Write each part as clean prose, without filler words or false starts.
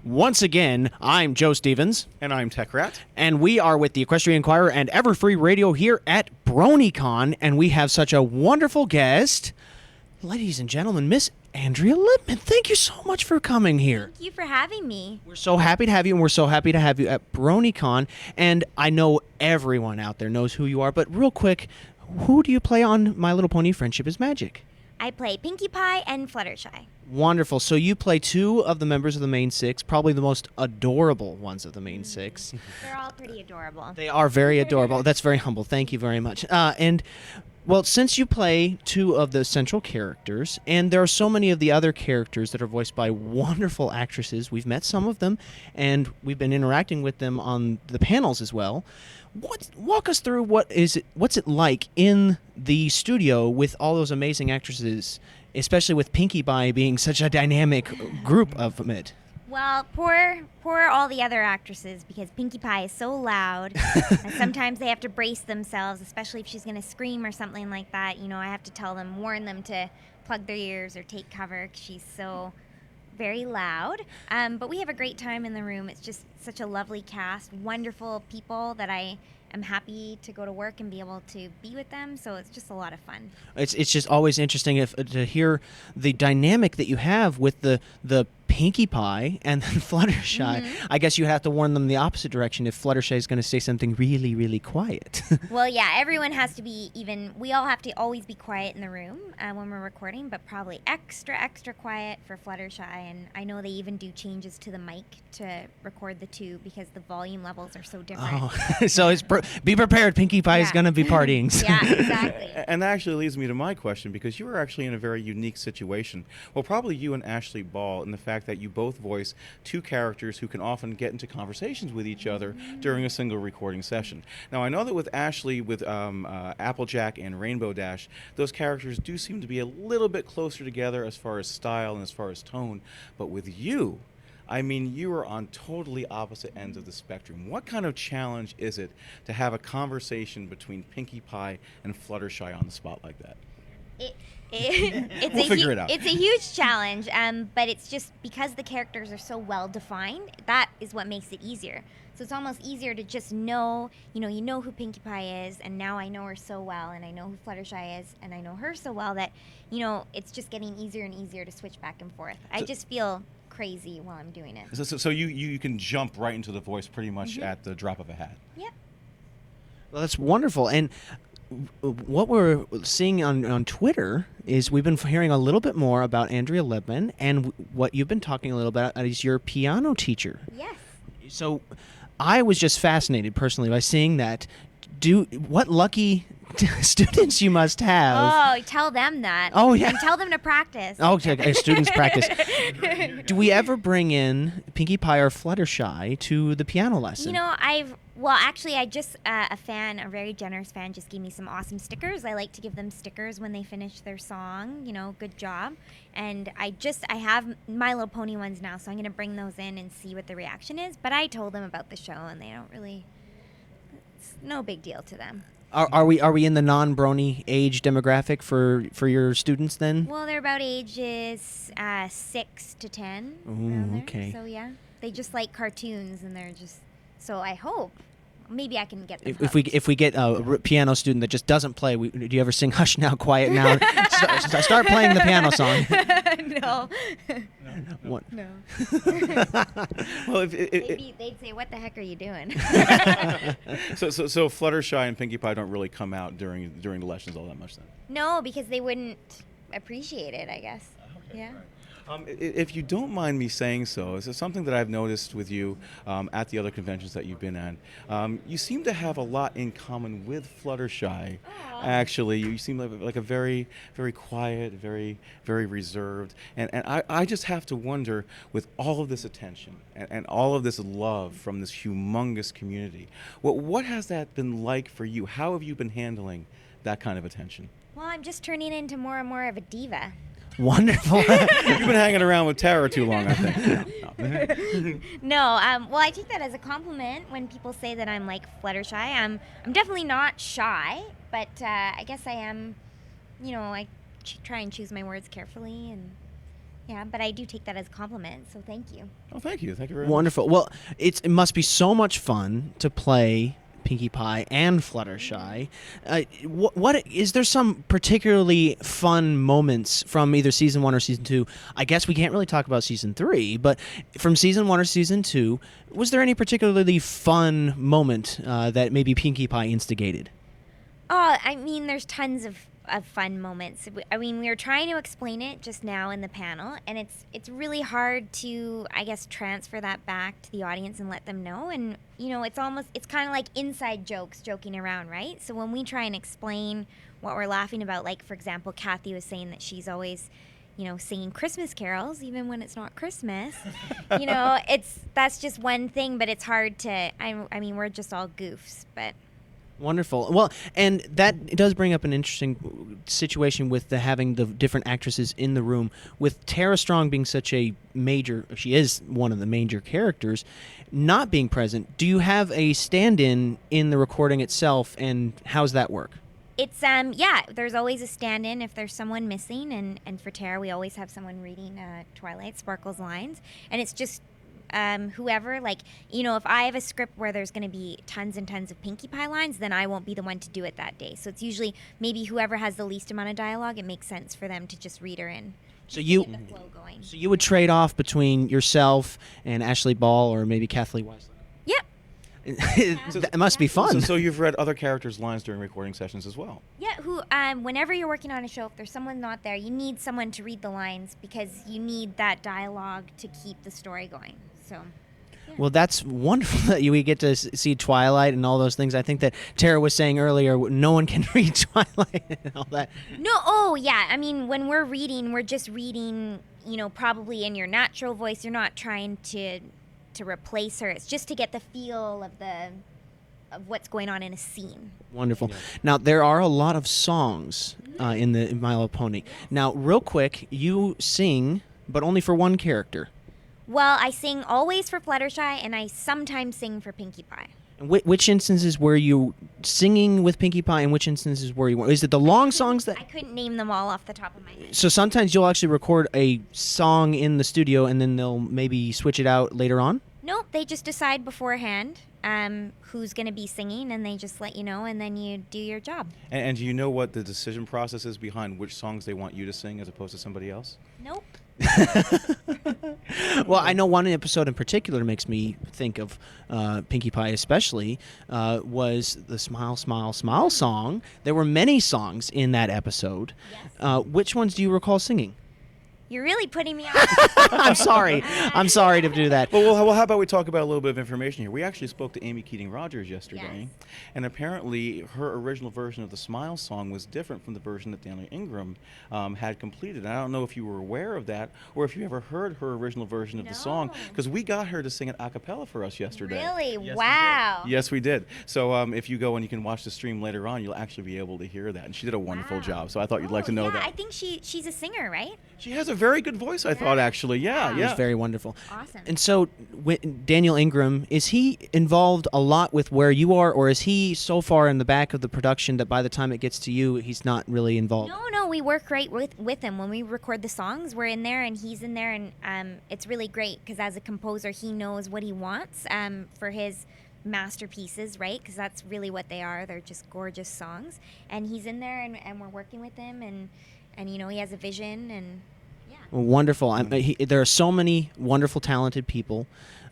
Once again, I'm Joe Stevens. And I'm Tech Rat. And we are with the Equestria Inquirer and Everfree Radio here at BronyCon. And we have such a wonderful guest. Ladies and gentlemen, Miss Andrea Libman, thank you so much for coming here. Thank you for having me. We're so happy to have you, and we're so happy to have you at BronyCon. And I know everyone out there knows who you are, but real quick, who do you play on My Little Pony Friendship is Magic? I play Pinkie Pie and Fluttershy. Wonderful. So you play two of the members of the main six, probably the most adorable ones of the main six. They're all pretty adorable. They are very adorable. That's very humble. Thank you very much. Well, since you play two of the central characters, and there are so many of the other characters that are voiced by wonderful actresses, we've met some of them, and we've been interacting with them on the panels as well. Walk us through what's it like in the studio with all those amazing actresses, especially with Pinkie Pie being such a dynamic group of it. Well, poor all the other actresses, because Pinkie Pie is so loud. And sometimes they have to brace themselves, especially if she's going to scream or something like that. You know, I have to warn them to plug their ears or take cover, because she's so very loud. But we have a great time in the room. It's just such a lovely cast, wonderful people that I am happy to go to work and be able to be with them. So it's just a lot of fun. It's just always interesting to hear the dynamic that you have with the Pinkie Pie and then Fluttershy. Mm-hmm. I guess you have to warn them the opposite direction if Fluttershy is going to say something really, really quiet. Well, yeah, everyone has to be we all have to always be quiet in the room when we're recording, but probably extra quiet for Fluttershy. And I know they even do changes to the mic to record the two because the volume levels are so different. Oh, so be prepared. Pinkie Pie is going to be partying. Yeah, exactly. And that actually leads me to my question, because you were actually in a very unique situation. Well, probably you and Ashley Ball, in the fact that you both voice two characters who can often get into conversations with each other during a single recording session. Now, I know that with Ashley, with Applejack and Rainbow Dash, those characters do seem to be a little bit closer together as far as style and as far as tone. But with you, I mean, you are on totally opposite ends of the spectrum. What kind of challenge is it to have a conversation between Pinkie Pie and Fluttershy on the spot like that? We'll figure it out. It's a huge challenge, but it's just because the characters are so well defined, that is what makes it easier. So it's almost easier to just know, you know who Pinkie Pie is, and now I know her so well, and I know who Fluttershy is, and I know her so well that, it's just getting easier and easier to switch back and forth. I just feel crazy while I'm doing it. So you can jump right into the voice pretty much at the drop of a hat. Yep. Well, that's wonderful. And what we're seeing on Twitter is we've been hearing a little bit more about Andrea Libman, and what you've been talking a little bit about is your piano teacher. Yes. So I was just fascinated personally by seeing that. What lucky students you must have. Oh, tell them that. Oh, yeah. And tell them to practice. Oh, okay. Students practice. Do we ever bring in Pinkie Pie or Fluttershy to the piano lesson? Actually, I just, a very generous fan, just gave me some awesome stickers. I like to give them stickers when they finish their song, good job. And I have My Little Pony ones now, so I'm going to bring those in and see what the reaction is. But I told them about the show, and they don't really, it's no big deal to them. Are we in the non-Brony age demographic for your students then? Well, they're about ages 6 to 10. Ooh, okay. So yeah, they just like cartoons, and they're just. So I hope maybe I can get them. If we get a piano student that just doesn't play, do you ever sing "Hush Now, Quiet Now"? Start playing the piano song. No. What? No. Well, they'd say, "What the heck are you doing?" So Fluttershy and Pinkie Pie don't really come out during the lessons all that much then? No, because they wouldn't appreciate it, I guess. Okay, Yeah. Right. If you don't mind me saying so, is it something that I've noticed with you at the other conventions that you've been at? You seem to have a lot in common with Fluttershy. Aww. Actually, you seem like a very, very quiet, very, very reserved. And I just have to wonder, with all of this attention and all of this love from this humongous community, what has that been like for you? How have you been handling that kind of attention? Well, I'm just turning into more and more of a diva. Wonderful. You've been hanging around with Tara too long, I think. No, well, I take that as a compliment when people say that I'm like Fluttershy. I'm definitely not shy, but I guess I am, I try and choose my words carefully, and Yeah, but I do take that as a compliment, so thank you. Oh, thank you. Thank you very much. Wonderful. Well, it must be so much fun to play Pinkie Pie and Fluttershy. What is there some particularly fun moments from either season 1 or season 2? I guess we can't really talk about season 3, but from season 1 or season 2, was there any particularly fun moment that maybe Pinkie Pie instigated? Oh, I mean, there's tons of fun moments. I mean, we were trying to explain it just now in the panel, and it's really hard to, I guess, transfer that back to the audience and let them know. And, you know, it's kind of like inside jokes, joking around, right? So when we try and explain what we're laughing about, like, for example, Kathy was saying that she's always, you know, singing Christmas carols even when it's not Christmas. You know, that's just one thing, but it's hard to, I mean, we're just all goofs, but... Wonderful. Well, and that does bring up an interesting situation with having the different actresses in the room. With Tara Strong being such a major, she is one of the major characters, not being present, do you have a stand-in in the recording itself, and how's that work? It's, yeah, there's always a stand-in if there's someone missing, and for Tara, we always have someone reading Twilight Sparkle's lines, and it's just whoever, like, you know, if I have a script where there's going to be tons and tons of Pinkie Pie lines, then I won't be the one to do it that day. So it's usually maybe whoever has the least amount of dialogue, it makes sense for them to just read her in. So you, get the flow going. So you would trade off between yourself and Ashley Ball or maybe Kathleen Weisler? Yep. It must be fun. So you've read other characters' lines during recording sessions as well? Yeah, whenever you're working on a show, if there's someone not there, you need someone to read the lines because you need that dialogue to keep the story going. So, yeah. Well, that's wonderful that we get to see Twilight and all those things. I think that Tara was saying earlier, no one can read Twilight and all that. No, oh, yeah. I mean, when we're reading, we're just reading, you know, probably in your natural voice. You're not trying to replace her. It's just to get the feel of what's going on in a scene. Wonderful. Yeah. Now, there are a lot of songs in the My Little Pony. Now, real quick, you sing, but only for one character. Well, I sing always for Fluttershy, and I sometimes sing for Pinkie Pie. And which instances were you singing with Pinkie Pie, and which instances were you? Is it the long songs that? I couldn't name them all off the top of my head. So sometimes you'll actually record a song in the studio, and then they'll maybe switch it out later on? Nope, they just decide beforehand who's going to be singing, and they just let you know, and then you do your job. And do you know what the decision process is behind which songs they want you to sing as opposed to somebody else? Nope. Well, I know one episode in particular makes me think of Pinkie Pie especially, was the Smile, Smile, Smile song. There were many songs in that episode. Yes. Which ones do you recall singing? You're really putting me on. I'm sorry. I'm sorry to do that. Well, how about we talk about a little bit of information here? We actually spoke to Amy Keating-Rogers yesterday, Yes. and apparently her original version of the Smile song was different from the version that Daniel Ingram had completed. And I don't know if you were aware of that or if you ever heard her original version of the song, because we got her to sing it a cappella for us yesterday. Really? Yes, Wow. we did. Yes, we did. So if you go and you can watch the stream later on, you'll actually be able to hear that. And she did a wonderful job, so I thought you'd like to know that. I think she's a singer, right? She has a very good voice, I thought, actually. Yeah, Wow. It yeah. was very wonderful. Awesome. And so, Daniel Ingram, is he involved a lot with where you are, or is he so far in the back of the production that by the time it gets to you, he's not really involved? No, we work right with him. When we record the songs, we're in there and he's in there, and it's really great because as a composer, he knows what he wants for his masterpieces, right? Because that's really what they are. They're just gorgeous songs. And he's in there, and we're working with him, and you know, he has a vision, and yeah. Wonderful. There are so many wonderful, talented people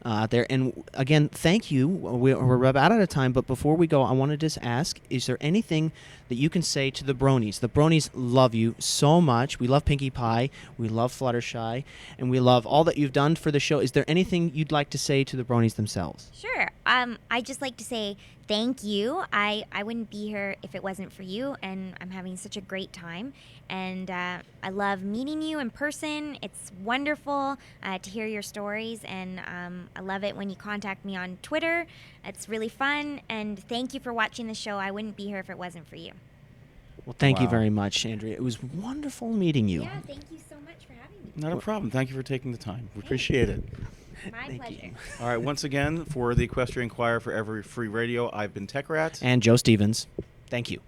out there. And again, thank you. We're about out of time, but before we go, I want to just ask, is there anything that you can say to the Bronies? The Bronies love you so much. We love Pinkie Pie. We love Fluttershy. And we love all that you've done for the show. Is there anything you'd like to say to the Bronies themselves? Sure. I'd just like to say thank you. I wouldn't be here if it wasn't for you, and I'm having such a great time. And I love meeting you in person. It's wonderful to hear your stories, and I love it when you contact me on Twitter. It's really fun, and thank you for watching the show. I wouldn't be here if it wasn't for you. Well, thank you Wow. very much, Andrea. It was wonderful meeting you. Yeah, thank you so much for having me. Not a problem. Thank you for taking the time. We appreciate it. My Thank pleasure. you. All right, once again, for the Equestria Inquirer for Every Free Radio, I've been Tech Rat. And Joe Stevens, thank you.